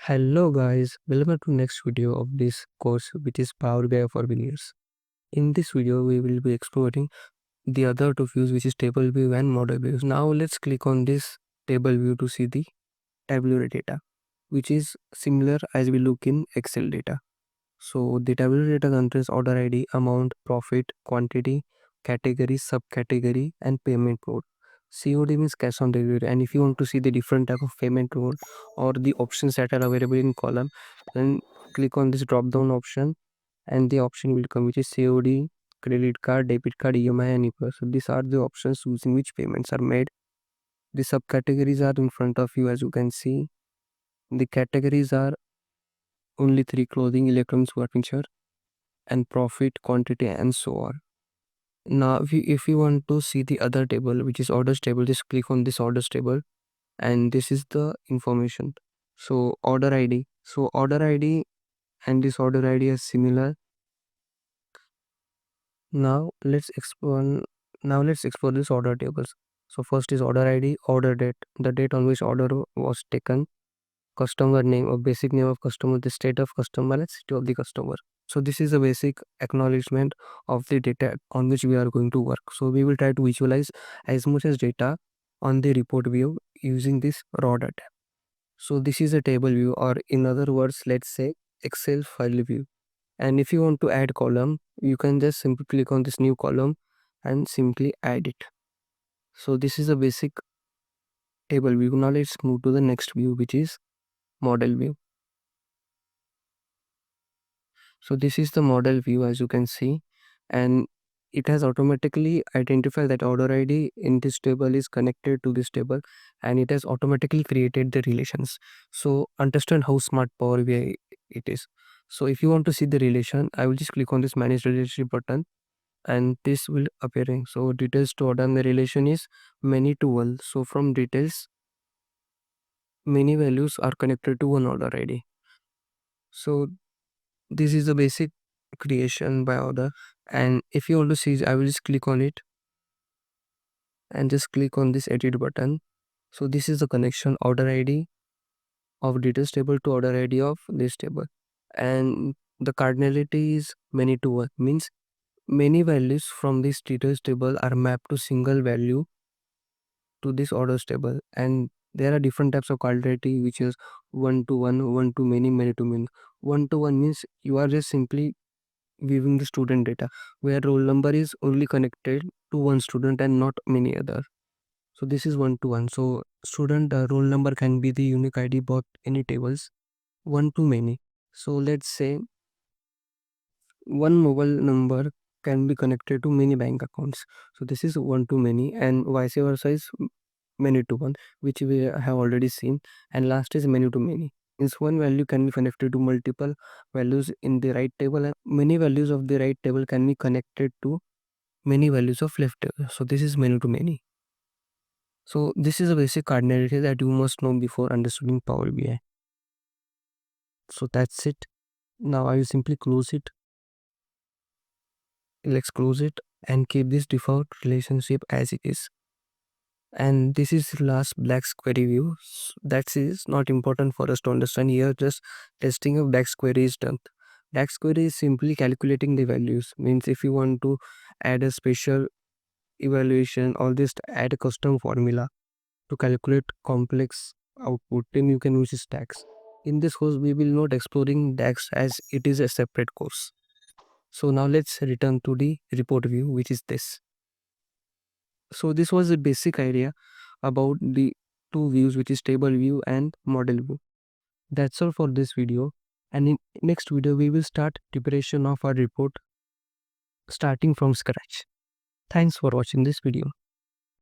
Hello guys, welcome to next video of this course which is Power BI for beginners. In this video we will be exploring the other two views which is table view and model views. Now let's click on this table view to see the tabular data which is similar as we look in Excel data. So the tabular data contains order ID, amount, profit, quantity, category, subcategory and payment mode. COD means cash on delivery, and if you want to see the different type of payment mode or the options that are available in column, then click on this drop down option and the option will come which is COD, credit card, debit card, EMI and EPA. So these are the options using which payments are made. The subcategories are in front of you as you can see. The categories are only three: clothing, electronics, furniture, and profit, quantity and so on. Now if you want to see the other table which is orders table, just click on this orders table and this is the information. So order ID, and this order ID is similar. Now let's explore this order tables. So first is order ID, order date, the date on which order was taken, customer name or basic name of customer, the state of customer and city of the customer. So this is a basic acknowledgement of the data on which we are going to work. So we will try to visualize as much as data on the report view using this raw data. So this is a table view, or in other words, let's say Excel file view. And if you want to add column, you can just simply click on this new column and simply add it. So this is a basic table view. Now let's move to the next view, which is model view. So this is the model view as you can see, and it has automatically identified that order ID in this table is connected to this table, and it has automatically created the relations. So understand how smart Power BI it is. So if you want to see the relation, I will just click on this manage relationship button and this will appearing. So details to order, and the relation is many to one. So from details, many values are connected to one order ID. So this is the basic creation by order, and if you want to see, I will just click on it and just click on this edit button. So this is the connection order ID of details table to order ID of this table, and the cardinality is many to one, means many values from this details table are mapped to single value to this orders table. And there are different types of cardinality which is one to one, one to many, many to many. One to one means you are just simply viewing the student data, where roll number is only connected to one student and not many other. So this is one to one. So student roll number can be the unique ID both any tables. One to many, so let's say one mobile number can be connected to many bank accounts. So this is one to many, and vice versa is many to one, which we have already seen. And last is many to many, means one value can be connected to multiple values in the right table, and many values of the right table can be connected to many values of left table. So this is many to many. So this is a basic cardinality that you must know before understanding Power BI. So that's it. Now I will simply close it. Let's close it and keep this default relationship as it is. And this is last black square view. That is not important for us to understand here. Just testing of black square is done. Black square is simply calculating the values. Means if you want to add a special evaluation or just add a custom formula to calculate complex output, then you can use this DAX. In this course, we will not exploring DAX as it is a separate course. So now let's return to the report view, which is this. So this was a basic idea about the two views, which is table view and model view. That's all for this video, and in next video we will start preparation of our report starting from scratch. Thanks for watching this video.